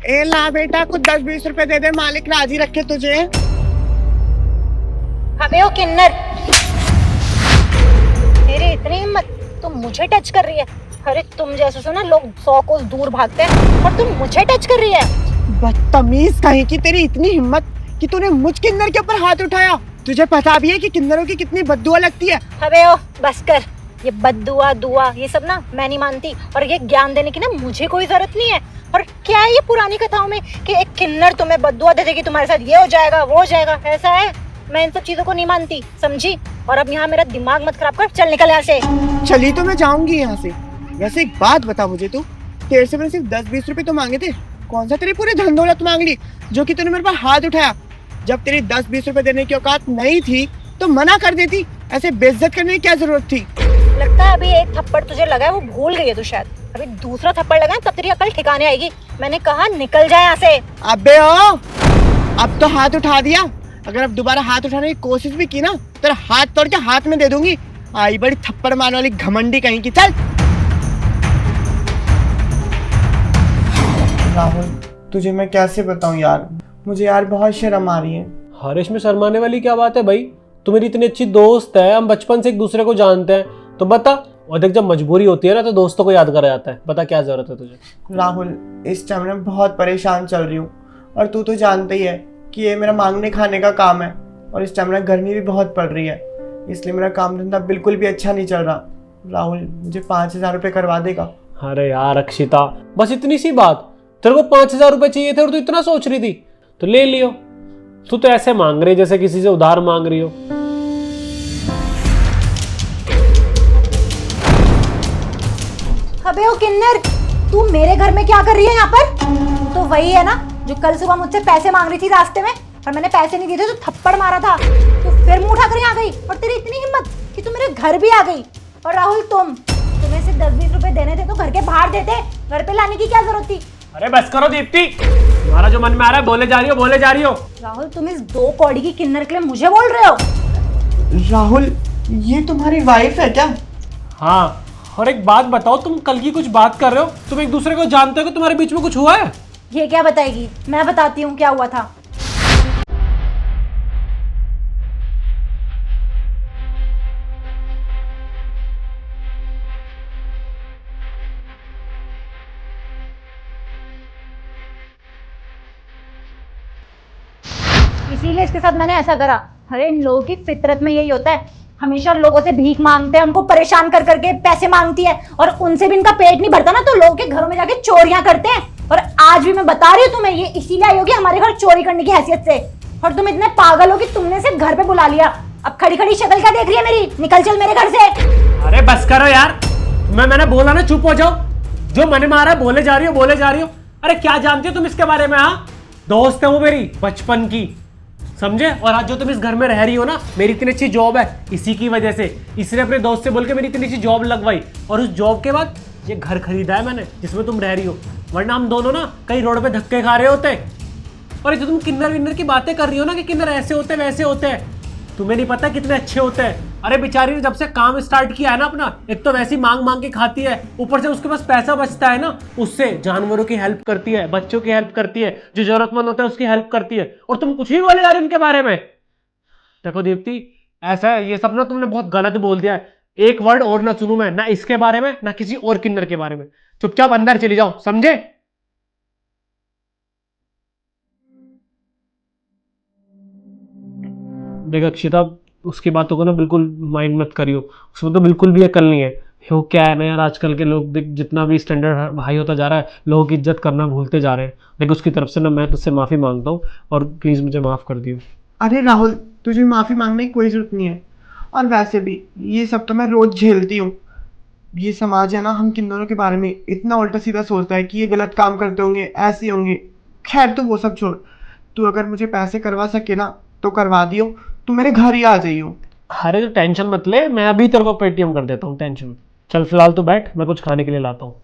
ए ला बेटा, कुछ 10-20 रुपए दे दे, मालिक राजी रखे तुझे। अबे ओ किन्नर, तेरी इतनी हिम्मत, तुम मुझे टच कर रही है? अरे तुम जैसे से ना लोग 100 कोस दूर भागते हैं और तुम मुझे टच कर रही है। बदतमीज कहीं की, तेरी इतनी हिम्मत कि तूने मुझ किन्नर के ऊपर हाथ उठाया। तुझे पता भी है कि किन्नरों की कितनी बद्दुआ लगती है। अबे ओ बस कर, ये बद्दुआ दुआ ये सब ना मैं नहीं मानती, और ये ज्ञान देने की ना मुझे कोई जरूरत नहीं है। और क्या है ये पुरानी कथाओं में कि एक किन्नर तुम्हें बद्दुआ दे देगी, तुम्हारे साथ ये हो जाएगा वो हो जाएगा, ऐसा है? मैं इन सब चीजों को नहीं मानती, समझी? और अब यहाँ मेरा दिमाग मत खराब कर, चल निकल यहाँ से। चली तो मैं जाऊंगी यहाँ से। वैसे एक बात बता मुझे, तू तेरे से मैंने सिर्फ 10-20 रुपए तो मांगे थे, कौन सा तेरी पूरी धन दौलत मांग ली जो कि तूने मेरे पर हाथ उठाया? जब तेरी 10-20 रुपए देने की औकात नहीं थी तो मना कर देती, ऐसे बेइज्जत करने की क्या जरूरत थी? लगता है अभी एक थप्पड़ तुझे लगा है वो भूल गई है तू शायद, अभी दूसरा थप्पड़ लगा है तब तेरी अकल ठिकाने आएगी। मैंने कहा निकल जाए यहाँ से। अबे ओ, अब तो हाथ उठा दिया, अगर अब दोबारा हाथ उठाने की कोशिश भी की ना तेरा हाथ तोड़ के हाथ में दे दूंगी। आई बड़ी थप्पड़ मारने वाली घमंडी कहीं की, चल। राहुल, तुझे मैं कैसे बताऊं यार, मुझे यार बहुत शर्म आ रही है। हरीश में शर्माने वाली क्या बात है भाई? तू मेरी इतनी अच्छी दोस्त है, हम बचपन से एक दूसरे को जानते हैं, तो बता। और देख, जब मजबूरी होती है ना तो दोस्तों को याद करा जाता है। बता क्या जरूरत है तुझे? राहुल, इस टाइम मैं बहुत परेशान चल रही हूँ, और तू तो जानता ही है कि ये मेरा मांगने खाने का काम है, और इस टाइम गर्मी भी बहुत पड़ रही है, इसलिए मेरा काम धंधा बिल्कुल भी अच्छा नहीं चल रहा। राहुल, मुझे 5,000 रुपये करवा देगा? अरे यार अक्षिता, बस इतनी सी बात? तेरे को 5,000 रुपये चाहिए थे और तू इतना सोच रही थी, तो ले लियो। तू तो ऐसे मांग रही जैसे किसी से उधार मांग रही हो। अबे ओ किन्नर, तू मेरे घर में क्या कर रही है यहाँ पर? तो वही है ना जो कल सुबह मुझसे पैसे मांग रही थी रास्ते में, और मैंने पैसे नहीं दिए थे तो थप्पड़ मारा था। तो फिर मुंह उठा कर यहाँ गई, और तेरी इतनी हिम्मत कि तू मेरे घर भी आ गई। और राहुल, तुम्हें सिर्फ 10-20 रुपए देने थे तो घर के बाहर देते, घर पे लाने की क्या जरूरत थी? अरे बस करो दीप्ति, तुम्हारा जो मन में आ रहा है बोले जा रही हो, बोले जा रही हो। राहुल, तुम इस 2 कौड़ी की किन्नर के लिए मुझे बोल रहे हो? राहुल, ये तुम्हारी वाइफ है क्या? हाँ, और एक बात बताओ, तुम कल की कुछ बात कर रहे हो, तुम एक दूसरे को जानते हो कि तुम्हारे बीच में कुछ हुआ है? ये क्या बताएगी? मैं बताती हूँ क्या हुआ था। इसीलिए इसके साथ मैंने ऐसा करा। अरे इन लोगों की फितरत में यही होता है, हमेशा लोगों से भीख मांगते हैं, उनको परेशान कर करके पैसे मांगती है, और उनसे भी इनका पेट नहीं भरता ना तो लोगों के घरों में जाके चोरियां करते हैं। और आज भी मैं बता रही हूँ तुम्हें, ये इसीलिए आई होगी हमारे घर चोरी करने की हैसियत से। और तुम इतने पागल हो कि तुमने सिर्फ घर पे बुला लिया। अब खड़ी खड़ी शक्ल क्या देख रही है मेरी? निकल चल मेरे घर से। अरे बस करो यार, मैंने बोला ना चुप हो जाओ। जो मन में आ रहा है बोले जा रही हो, बोले जा रही हो। अरे क्या जानती हो तुम इसके बारे में? हाँ, दोस्त है वो मेरी बचपन की, समझे? और आज जो तुम इस घर में रह रही हो ना, मेरी इतनी अच्छी जॉब है इसी की वजह से। इसने अपने दोस्त से बोल के मेरी इतनी अच्छी जॉब लगवाई, और उस जॉब के बाद ये घर खरीदा है मैंने जिसमें तुम रह रही हो। वरना हम दोनों ना कहीं रोड पे धक्के खा रहे होते। और जो तुम किन्नर विन्नर की बातें कर रही हो ना कि किन्नर ऐसे होते वैसे होते हैं, तुम्हें नहीं पता कितने अच्छे होते हैं। अरे बेचारी ने जब से काम स्टार्ट किया है ना अपना, एक तो वैसी मांग मांग के खाती है, ऊपर से उसके पास पैसा बचता है ना, उससे जानवरों की हेल्प करती है, बच्चों की हेल्प करती है, जो जरूरतमंद होता है उसकी हेल्प करती है। और तुम कुछ ही बोले जा रहे हो उनके बारे में। देखो दीप्ति, ऐसा है, ये सब ना तुमने बहुत गलत बोल दिया है। एक वर्ड और ना सुनूं मैं, ना इसके बारे में ना किसी और किन्नर के बारे में। चुपचाप अंदर चली जाओ, समझे? देख अक्षिता, उसकी बातों को ना बिल्कुल माइंड मत करियो, उसमें तो बिल्कुल भी अकल नहीं है। वो क्या है ना यार, आजकल के लोग देख, जितना भी स्टैंडर्ड हाई होता जा रहा है, लोगों की इज्जत करना भूलते जा रहे हैं। देख उसकी तरफ से ना मैं तुझसे माफ़ी मांगता हूँ, और प्लीज़ मुझे माफ़ कर दियो। अरे राहुल, तुझे माफ़ी मांगने की कोई जरूरत नहीं है, और वैसे भी ये सब तो मैं रोज़ झेलती हूँ। ये समाज है ना, हम किन्नरों के बारे में इतना उल्टा सीधा सोचता है कि ये गलत काम करते होंगे, ऐसे होंगे। खैर तो वो सब छोड़, तू अगर मुझे पैसे करवा सके ना तो करवा दियो, तू मेरे घर ही आ जाइयो। अरे तो टेंशन मत ले, मैं अभी तेरे को पेटीएम कर देता हूँ, टेंशन। चल फिलहाल तो बैठ, मैं कुछ खाने के लिए लाता हूँ।